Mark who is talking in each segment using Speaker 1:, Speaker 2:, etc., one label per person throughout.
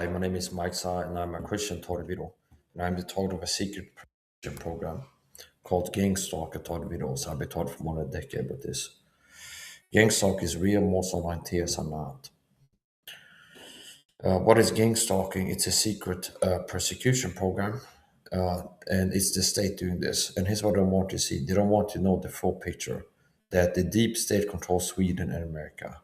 Speaker 1: Hi, my name is Mike Saha, and I'm a Christian Tornado. And I'm the target of a secret program called Gangstalk at Tornado. So I've been taught for more than a decade about this. Gangstalk is real, most online tears are not. What is gangstalking? It's a secret persecution program, and it's the state doing this. And here's what I want to see: they don't want to know the full picture that the deep state controls Sweden and America,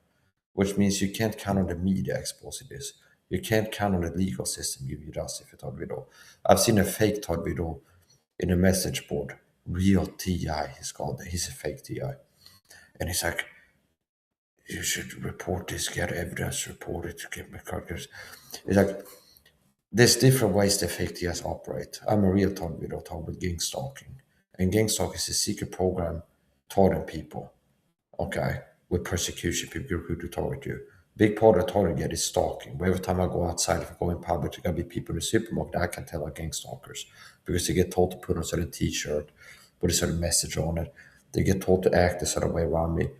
Speaker 1: which means you can't count on the media exposing this. You can't count on the legal system giving you justice if you thought video. I've seen a fake Todd video in a message board. Real TI, he's called. He's a fake TI. And he's like, you should report this, get evidence, report it, get my characters. It's like, there's different ways the fake TIs operate. I'm a real Todd video talking about gang stalking. And gang stalking is a secret program targeting people, okay, with persecution, people who target you. Big part of the target is stalking. But every time I go outside, if I go in public, there gonna be people in the supermarket I can tell are gang stalkers because they get told to put on a certain T-shirt with a certain message on it. They get told to act a certain way around me.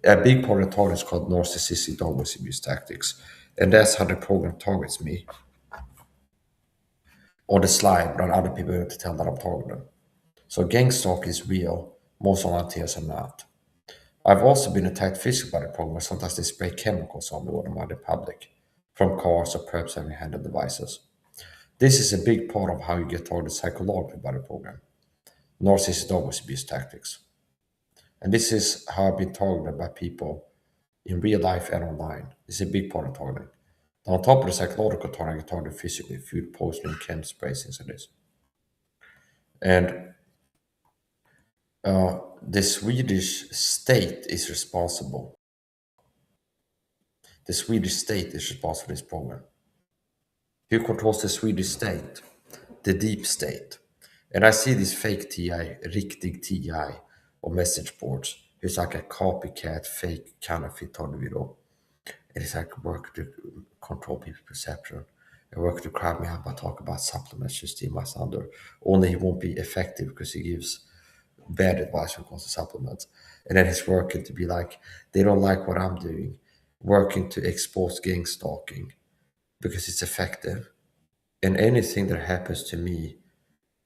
Speaker 1: A big part of the target is called narcissistic dominance abuse tactics, and that's how the program targets me on the slide, but other people have to tell that I'm targeting them. So gang stalk is real. Most volunteers are not. I've also been attacked physically by the program. Sometimes they spray chemicals on me when I'm out in public, from cars or perhaps having handheld devices. This is a big part of how you get targeted psychologically by the program. Narcissist always abuse tactics. And this is how I've been targeted by people in real life and online. It's a big part of targeting. Now, on top of the psychological targeting, I get targeted physically, food poisoning, chem spray, things like this. And the Swedish state is responsible. The Swedish state is responsible for this program. Who controls the Swedish state? The deep state. And I see this fake TI, riktig TI, on message boards. It's like a copycat, fake counterfeit video. And it's like work to control people's perception. And work to crowd me up. I talk about supplements to steal my thunder. Only he won't be effective because he gives bad advice when it comes to supplements. And then he's working to be like, they don't like what I'm doing. Working to expose gang stalking because it's effective. And anything that happens to me,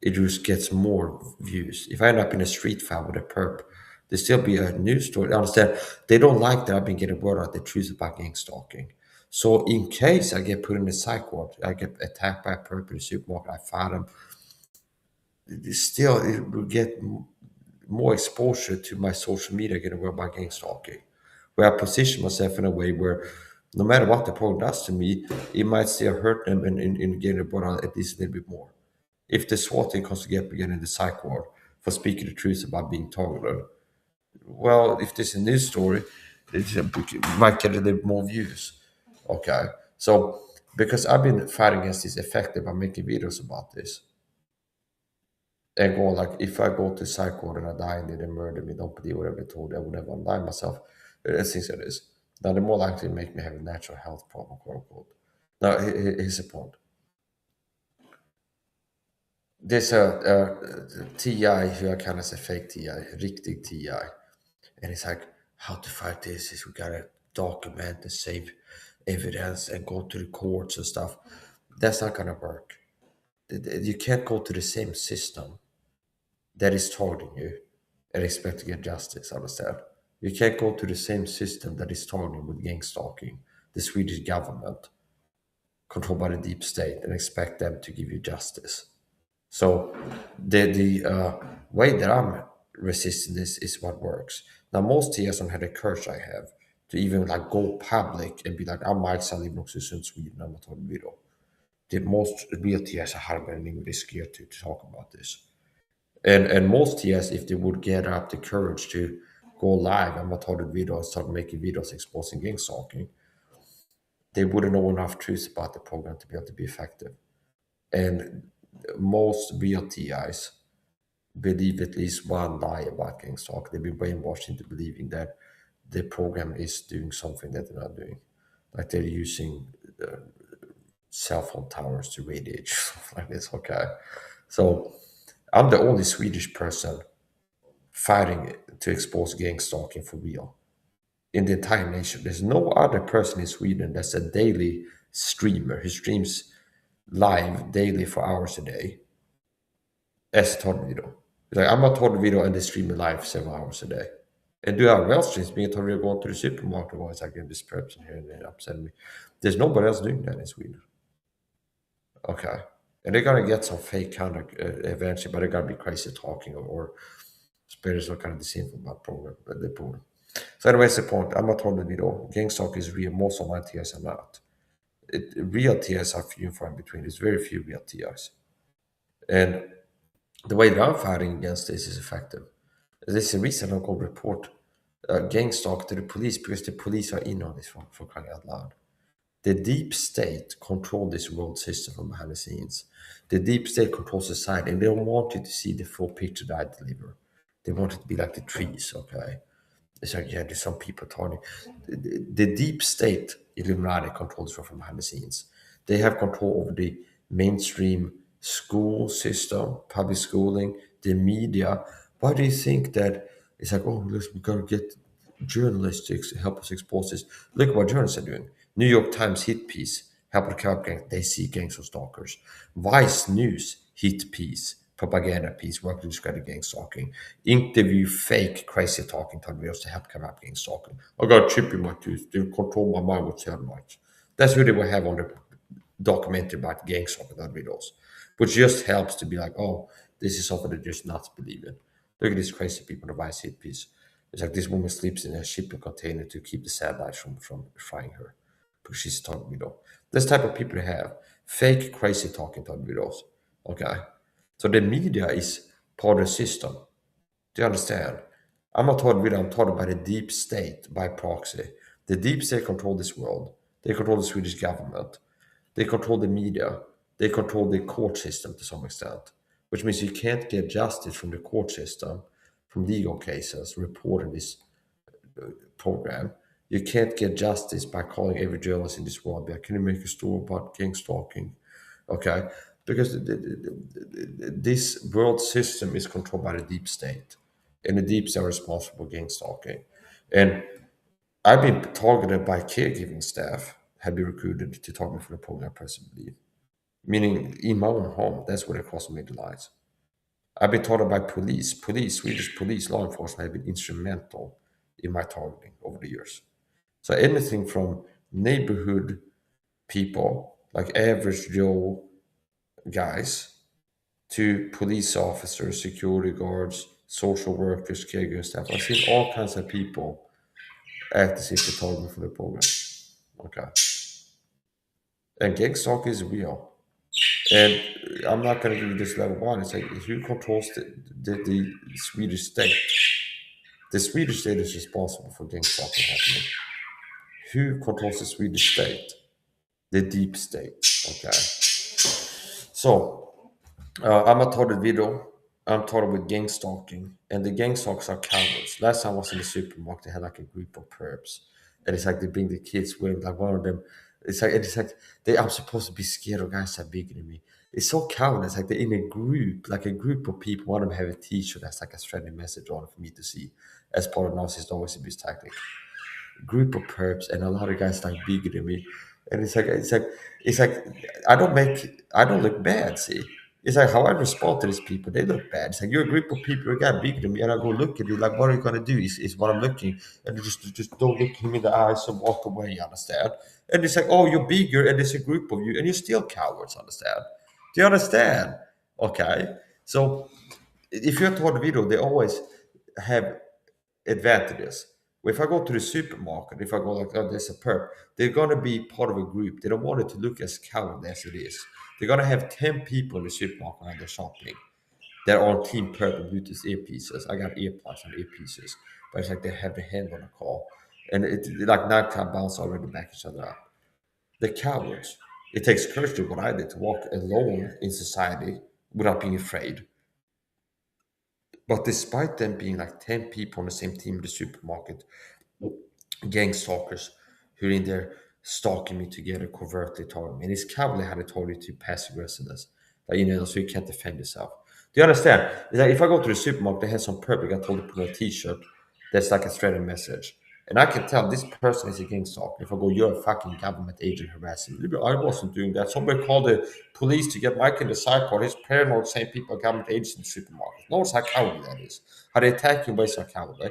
Speaker 1: it just gets more views. If I end up in a street fight with a perp, there still be a news story. I understand they don't like that I've been getting word out the truth about gang stalking. So in case I get put in a psych ward, I get attacked by a perp in the supermarket, I fight them, still it will get more exposure to my social media getting word about gang stalking. Where I position myself in a way where no matter what the program does to me, it might still hurt them and getting brought out at least a little bit more. If the SWAT team comes to get me again in the psych ward for speaking the truth about being targeted, well, if there's a news story, it might get a little more views. Okay, so because I've been fighting against this effective by making videos about this and go like, if I go to psych ward and I die and they murder me, don't believe whatever they told you, I would never unalive myself. Things like this. Now, they're more likely to make me have a natural health problem, quote unquote. Now, here's the point. There's a TI who I kind of say fake TI, riktig TI. And it's like, how to fight this is we gotta document and save evidence and go to the courts and stuff. That's not gonna work. You can't go to the same system that is targeting you and expect to get justice, understand? You can't go to the same system that is targeting with gang stalking, the Swedish government, controlled by the deep state, and expect them to give you justice. So the way that I'm resisting this is what works. Now most TS don't have the courage I have to even like go public and be like, I'm Mike Sally också in Sweden, I'm not on video. The most real TS are harboring is scared to talk about this. And most TS, if they would get up the courage to go live and record a video and start making videos exposing gang stalking, they wouldn't know enough truth about the program to be able to be effective. And most real TIs believe at least one lie about gang stalking. They've been brainwashed into believing that the program is doing something that they're not doing. Like they're using cell phone towers to radiate, stuff like this. Okay. So I'm the only Swedish person fighting to expose gang stalking for real in the entire nation. There's no other person in Sweden that's a daily streamer who streams live daily for hours a day as a toddler video. Like I'm a toddler video and they stream it live 7 hours a day. And do our well streams being a toddler video going to the supermarket while it's like in this preps and here and there upsetting me. There's nobody else doing that in Sweden. Okay. And they're gonna get some fake conduct eventually, but they're gonna be crazy talking or spreading some kind of disinfo about the program. So anyways, the point, I'm not told the video. Gang stalking is real. Most of my TIs are not. Real TIs are few and far in between. There's very few real TIs. And the way that I'm fighting against this is effective. There's a reason I'm going to report gang stalk to the police because the police are in on this for crying out loud. The deep state control this world system from behind the scenes. The deep state controls society, and they don't want you to see the full picture that I deliver. They want it to be like the trees, okay? It's like, yeah, there's some people talking. The deep state Illuminati controls from behind the scenes. They have control over the mainstream school system, public schooling, the media. Why do you think that it's like, oh, we gotta get journalists to help us expose this? Look what journalists are doing. New York Times hit piece, help the cover gang, they see gangs of stalkers. Vice News hit piece, propaganda piece, work to describe the gang stalking. Interview fake crazy talking to videos to help cover up gang stalking. I got a chip in my tooth, they control my mind with termites. That's what they will have on the documentary about gang stalking on videos, which just helps to be like, oh, this is something that just not believe in. Look at these crazy people in the Vice hit piece. It's like this woman sleeps in a shipping container to keep the satellites from frying her because she's talking video. This type of people they have. Fake crazy talking to videos. Okay. So the media is part of the system. Do you understand? I'm not talking video, I'm talking about the deep state by proxy. The deep state control this world. They control the Swedish government. They control the media. They control the court system to some extent, which means you can't get justice from the court system, from legal cases, reporting this program. You can't get justice by calling every journalist in this world. Like, can you make a story about gang stalking? Okay, because this world system is controlled by the deep state, and the deep state are responsible for gang stalking. And I've been targeted by caregiving staff, have been recruited to target for the program presently, meaning in my own home. That's where they cross made the lines. I've been targeted by Swedish police, law enforcement have been instrumental in my targeting over the years. So anything from neighborhood people, like average Joe guys, to police officers, security guards, social workers, caregiver staff. I've seen all kinds of people act as if they're targeting for the program. Okay. And gang stalking is real. And I'm not going to give you this level one. It's like who controls the Swedish state? The Swedish state is responsible for gang stalking happening. Who controls the Swedish state? The deep state. Okay. So I'm a target video. I'm targeted with gang stalking, and the gang stalks are cowards. Last time I was in the supermarket, they had like a group of perps, and it's like they bring the kids with like one of them. It's like I'm supposed to be scared of guys that are bigger than me. It's so coward. It's like they're in a group, like a group of people. One of them have a T-shirt that's like a threatening message on it for me to see, as part of narcissist always abuse tactic. Group of perps, and a lot of guys like bigger than me, and it's like I don't look bad. See, it's like how I respond to these people. They look bad. It's like you're a group of people, you got bigger than me, and I go look at you like, what are you gonna do? Is what I'm looking, and you just don't look him in the eyes and walk away. You understand? And it's like, oh, you're bigger, and there's a group of you, and you're still cowards. Understand? Do you understand? Okay, so if you're toward the video, they always have advantages. If I go to the supermarket, if I go like, oh, there's a perp, they're gonna be part of a group. They don't want it to look as coward as it is. They're gonna have 10 people in the supermarket when they're shopping. They're on team perp and Bluetooth earpieces. I got earplugs and earpieces, but it's like they have the hand on the call, and it like 9 times bounce already back each other up. They're cowards. It takes courage to what I did to walk alone in society without being afraid. But despite them being like 10 people on the same team in the supermarket, gang stalkers who are in there stalking me together covertly targeting me. And it's cowardly how they told you to passive aggressiveness. Like, so you can't defend yourself. Do you understand? It's like if I go to the supermarket, they have some purple, I told to put on a t-shirt that's like a threatening message. And I can tell this person is a gang stalker. If I go, you're a fucking government agent harassing me. I wasn't doing that. Somebody called the police to get Mike in the psycho. He's paranoid saying people are government agents in the supermarket. Notice how cowardly that is. How they attack you in ways so cowardly.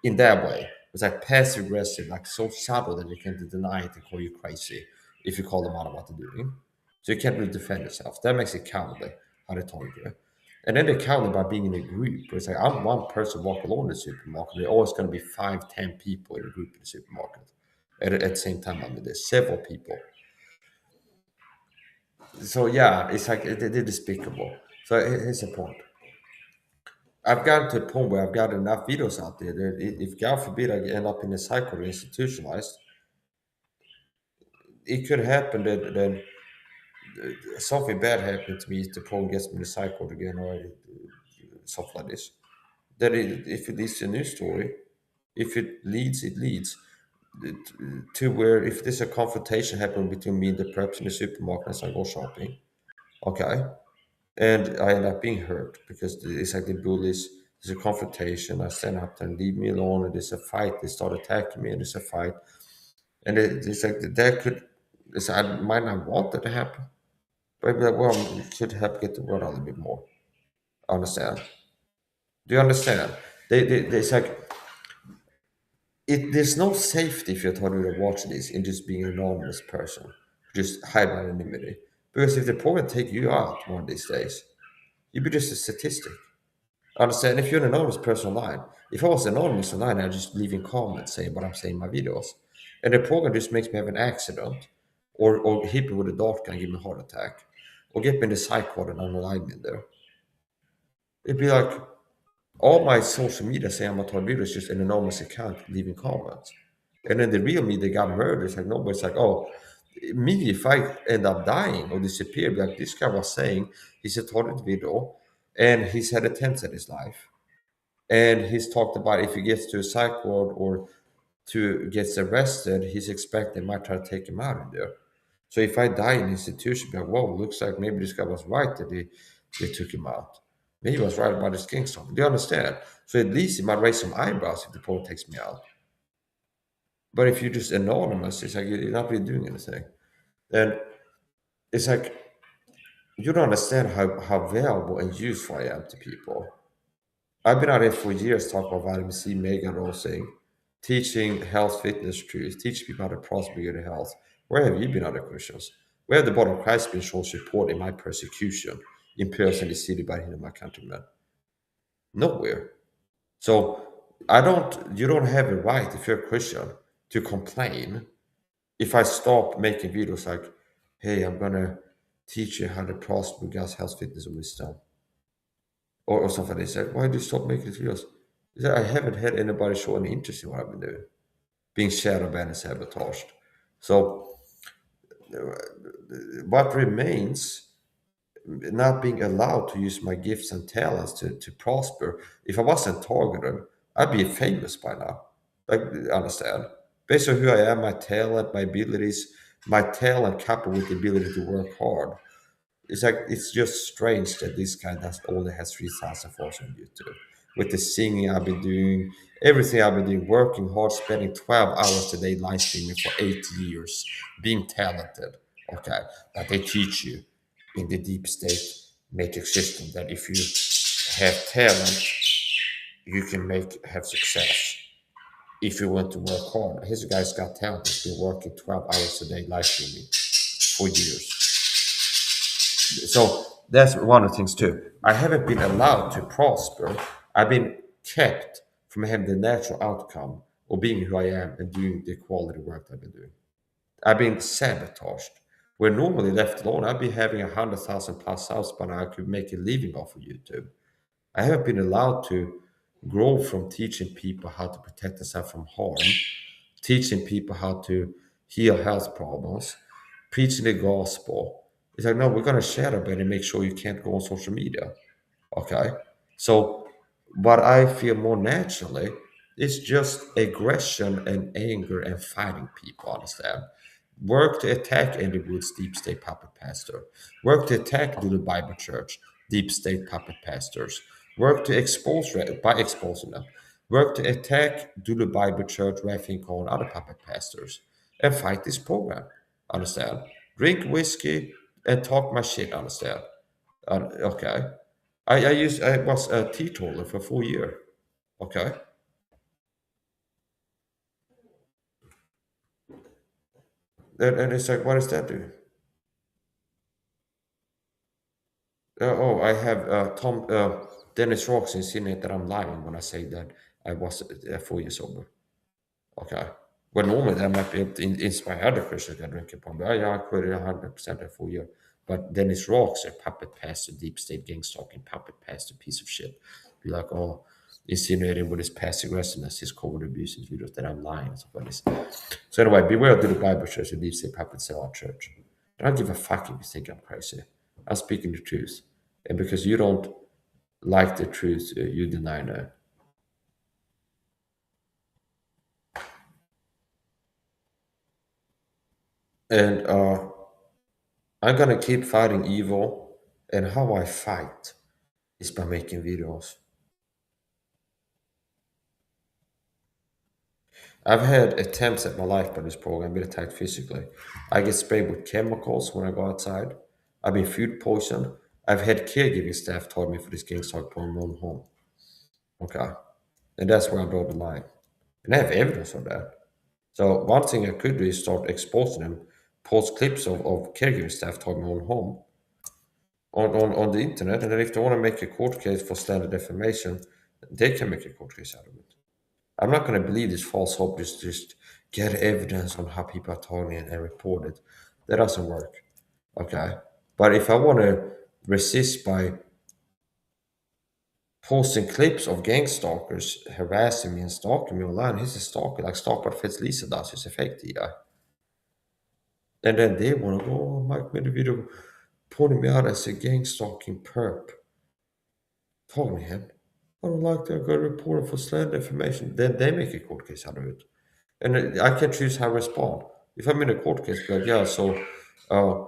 Speaker 1: In that way. It's like passive aggressive, like so subtle that you can't deny it and call you crazy if you call them out on what they're doing. So you can't really defend yourself. That makes it cowardly, how they target you. And then they're cowardly by being in a group. It's like I'm one person walking alone in the supermarket. There's always going to be 5, 10 people in a group in the supermarket. At the same time, I mean, there's several people. So yeah, it's like they're despicable. So here's the point. I've gotten to a point where I've got enough videos out there that if God forbid I end up in a cycle or institutionalized, it could happen that something bad happened to me if the program gets me in the cycle again or stuff like this. That if it leads to a new story, if it leads, it leads to where if there's a confrontation happening between me and the preps in the supermarket as I go shopping, okay, and I end up being hurt because it's like the bullies. There's a confrontation. I stand up there and leave me alone, and there's a fight. They start attacking me, and there's a fight, and it's like that could. I might not want that to happen, but I'd be like, well, you should help get the word out a little bit more. Understand? Do you understand? It's like there's no safety if you're trying to watch this in just being an anonymous person, just hide anonymity. Because if the program take you out one of these days, you'd be just a statistic. Understand? If you're an anonymous person online, if I was anonymous online, I'd just leave in comments saying what I'm saying in my videos. And the program just makes me have an accident, or hit me with a dart gun, give me a heart attack, or get me in the psych ward and unalive me there. It'd be like all my social media saying I'm a tornado is just an anonymous account leaving comments. And then the real me that got murdered is like nobody's like, oh, me if I end up dying or disappear, be like this guy was saying he's a tornado video and he's had attempts at his life. And he's talked about if he gets to a psych ward or to gets arrested, he's expecting they might try to take him out in there. So if I die in institution, be like, whoa, looks like maybe this guy was right that they took him out. Maybe he was right about his gang song. Do you understand? So at least he might raise some eyebrows if the poll takes me out. But if you're just anonymous, it's like you're not really doing anything. And it's like you don't understand how valuable and useful I am to people. I've been out here for years talking about vitamin C, mega dosing, teaching health, fitness truths, teaching people how to prosper your health. Where have you been, other Christians? Where have the body of Christ been shown support in my persecution in person, the city by him, my countrymen? Nowhere. So you don't have a right if you're a Christian to complain if I stop making videos like, hey, I'm gonna teach you how to prosper God's health, fitness, and wisdom. Or something. They said, why did you stop making these videos? He said, I haven't had anybody show any interest in what I've been doing, being shadow banned and sabotaged. So what remains, not being allowed to use my gifts and talents to prosper. If I wasn't targeted, I'd be famous by now. Like, understand? Based on who I am, my talent, my abilities, my talent coupled with the ability to work hard. It's like it's just strange that this guy does only has 3,000 followers on YouTube. With the singing I've been doing, everything I've been doing, working hard, spending 12 hours a day live streaming for 8 years, being talented. Okay, but they teach you in the deep state matrix system that if you have talent, you can have success. If you want to work hard, his guy's got talent. He's been working 12 hours a day live streaming for years. So that's one of the things too. I haven't been allowed to prosper. I've been kept from having the natural outcome of being who I am and doing the quality work I've been doing. I've been sabotaged. Where normally left alone, I'd be having 100,000 plus subs by now. I could make a living off of YouTube. I haven't been allowed to grow from teaching people how to protect themselves from harm, teaching people how to heal health problems, preaching the gospel. It's like, no, we're going to share it and make sure you can't go on social media. Okay. So, what I feel more naturally is just aggression and anger and fighting people, understand? Work to attack Andy Wood's deep state puppet pastor. Work to attack the Bible Church, deep state puppet pastors. Work to expose by exposing them. work to attack Dulu Bible Church, Rafinko, and other puppet pastors, and fight this program. Understand? Drink whiskey and talk my shit. Understand? Okay. I was a teetotaler for 4 years. Okay. And it's like, what does that do? Oh, I have Tom Dennis Rocks insinuate that I'm lying when I say that I was 4 years sober. Okay. Well, normally that might be able to inspire other Christians to drink upon. But yeah, I quit it 100% at 4 years. But Dennis Rocks, a puppet pastor, deep state gang stalking puppet pastor, piece of shit. Be like, oh, insinuating with his passive aggressiveness, his covert abuse in videos that I'm lying and stuff like this. So anyway, beware of the Bible church and deep state puppet sell our church. I don't give a fuck if you think I'm crazy. I'm speaking the truth. And because you don't like the truth, you deny that. And I'm gonna keep fighting evil, and how I fight is by making videos. I've had attempts at my life by this program, been attacked physically. I get sprayed with chemicals when I go outside. I've been food poisoned. I've had caregiving staff told me for this gang start pulling my own home. Okay. And that's where I draw the line. And I have evidence of that. So one thing I could do is start exposing them, post clips of caregiving staff told me own home on the internet, and then if they want to make a court case for slander defamation, they can make a court case out of it. I'm not going to believe this false hope, just get evidence on how people are talking and report it. That doesn't work. Okay. But if I want to resist by posting clips of gang stalkers harassing me and stalking me online, he's a stalker, like Stalker Fitz Lisa does, he's a fake guy. And then they want to go, oh, Mike made a video pointing me out as a gang stalking perp. Talking to him. I don't like that. I got reported for slander information. Then they make a court case out of it. And I can choose how I respond. If I'm in a court case, be like, yeah, so uh,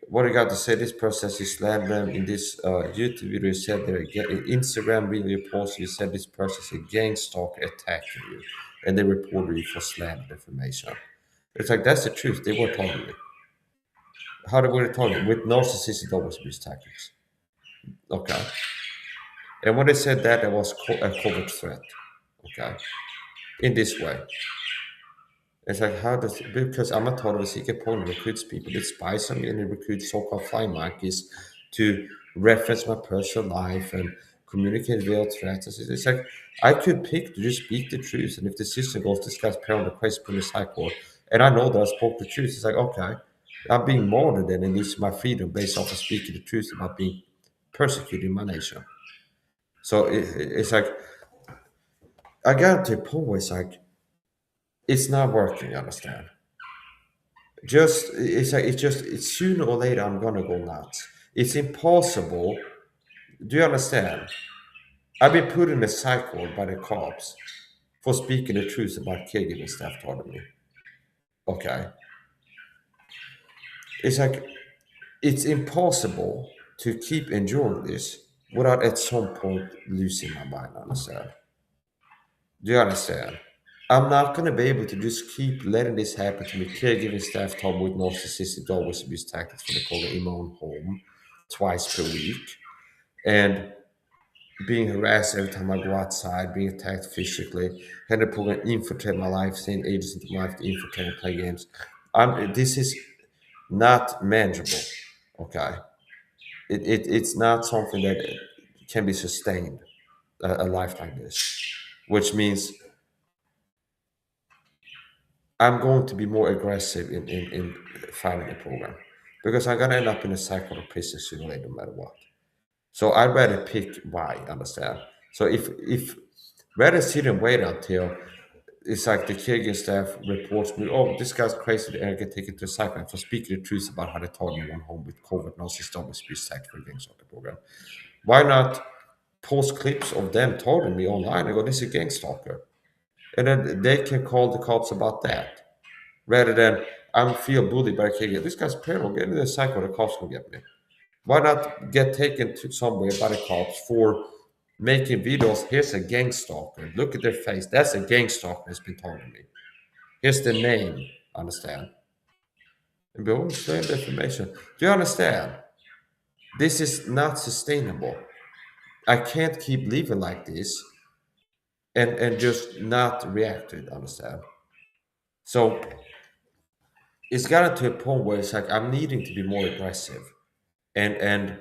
Speaker 1: what I got to say, this person says you slammed them in this YouTube video. You said they're Instagram video you posted. You said this person is a gang stalker attacking you. And they reported you for slander information. It's like, that's the truth. They were telling me. How they were telling me? With narcissistic always abuse tactics. Okay. And when they said that, there was a covert threat. Okay. In this way. It's like, how does it, because I'm a total secret opponent recruits people. It spies on me and it recruits so called flying monkeys to reference my personal life and communicate real threats. It's like, I could pick to just speak the truth. And if the system goes, this guy's parent request from the psych ward, and I know that I spoke the truth, it's like, okay, I'm being martyred and losing my freedom based off of speaking the truth about being persecuted in my nation. So it's like, I got to a point where it's like, it's not working, you understand? Just it's sooner or later I'm gonna go nuts. It's impossible. Do you understand? I've been put in a psych ward by the cops for speaking the truth about caregiving staff told me. Okay. It's like it's impossible to keep enduring this without at some point losing my mind, understand? Do you understand? I'm not going to be able to just keep letting this happen to me. Caregiving staff told me with narcissistic always abuse tactics for the program in my own home twice per week. And being harassed every time I go outside, being attacked physically, had the program infiltrate my life, send agents into my life to infiltrate and play games. This is not manageable, okay? It's not something that can be sustained, a life like this, which means I'm going to be more aggressive in fighting the program because I'm gonna end up in a cycle of prison sooner or later, no matter what. So I'd rather pick why, understand? So if rather sit and wait until it's like the caregiving staff reports me, oh, this guy's crazy, and I get taken to a psych for speaking the truth about how they told me one home with COVID no system was abuse tactical against the program. Why not post clips of them telling me online? I go, this is a gang stalker. And then they can call the cops about that rather than I'm feel bullied by a kid. This guy's paranoid. Get into the cycle. The cops will get me. Why not get taken to somewhere by the cops for making videos. Here's a gang stalker. Look at their face. That's a gang stalker that's been talking to me. Here's the name. Understand? And be always share the information. Do you understand? This is not sustainable. I can't keep living like this and just not react to it. Understand? So it's gotten to a point where it's like I'm needing to be more aggressive and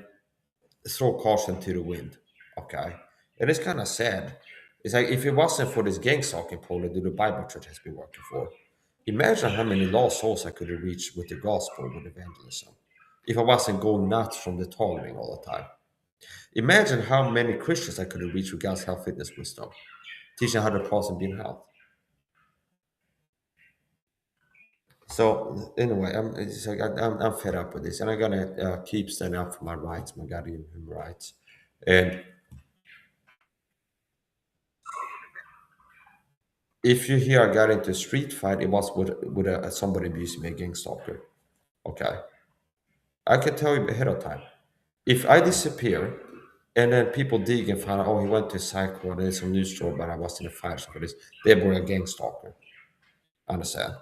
Speaker 1: throw caution to the wind. Okay, and it's kind of sad. It's like if it wasn't for this gang stalking program that the Bible Church has been working for, imagine how many lost souls I could have reached with the gospel, with evangelism, if I wasn't going nuts from the targeting all the time. Imagine how many Christians I could have reached with God's health, fitness, wisdom, teaching how the process being health. So anyway, it's like I'm fed up with this, and I'm gonna keep standing up for my rights, my goddamn human rights. And if you hear I got into a street fight, it was with somebody abusing me, a gang stalker. Okay, I can tell you ahead of time. If I disappear, and then people dig and find out, oh, he went to psych ward, there's some news story, but I was in a fight for this. They were a gang stalker. Understand?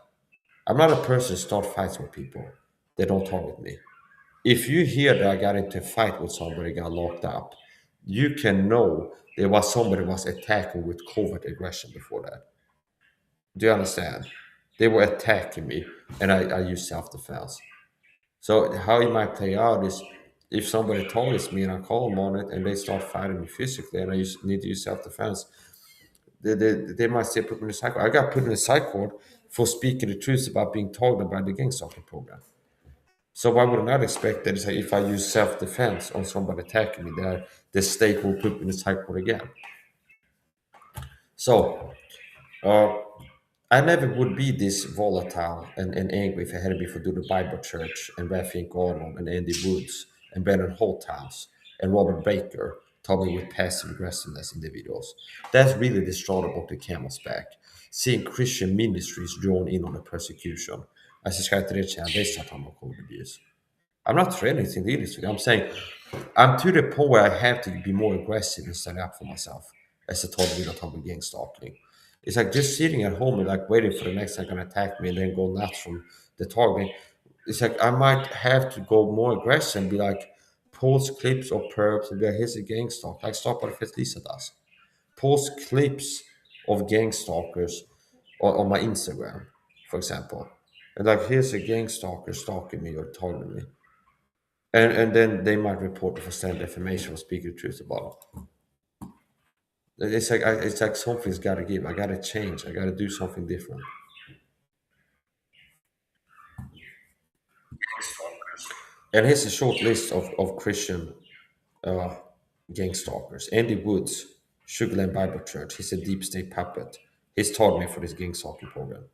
Speaker 1: I'm not a person to start fights with people. They don't target me. If you hear that I got into a fight with somebody, got locked up, you can know there was somebody was attacking with covert aggression before that. Do you understand? They were attacking me, and I used self-defense. So how it might play out is if somebody targets me and I call them on it, and they start fighting me physically, and need to use self-defense, they might say put me in a psych ward. I got put in a psych ward for speaking the truth about being targeted by the gang stalking program. So why would I not expect that if I use self-defense on somebody attacking me, that the state will put me in a psych ward again? So uh, I never would be this volatile and angry if I hadn't been for do the Bible Church and Raphael Arnold and Andy Woods and Brennan Holthouse and Robert Baker talking with passive aggressiveness in the videos. That's really the straw that broke the camel's back. Seeing Christian ministries drawn in on the persecution. I subscribe to their channel, they start talking about COVID abuse. I'm not threatening anything to this. I'm saying I'm to the point where I have to be more aggressive and stand up for myself as a total video talking gang stalking. It's like just sitting at home and like waiting for the next guy gonna attack me and then go nuts from the targeting. It's like I might have to go more aggressive and be like post clips of perps and be like, here's a gang stalk. Like stop what if Lisa does. Post clips of gang stalkers on my Instagram, for example. And like here's a gang stalker stalking me or targeting me. And then they might report it for stand defamation or speak the truth about it. It's like something's got to give. I got to change. I got to do something different. And here's a short list of Christian uh, gang stalkers. Andy Woods, Sugarland Bible Church. He's a deep state puppet. He's taught me for this gang stalking program.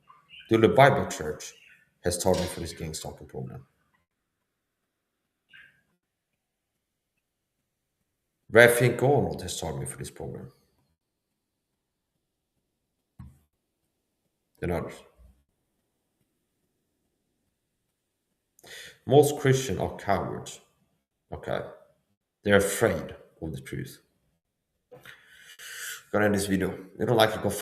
Speaker 1: The Bible Church has taught me for this gang stalking program. Raphael Arnold has taught me for this program. And others. Most Christians are cowards. Okay. They're afraid of the truth. Gonna end this video. If you don't like it, go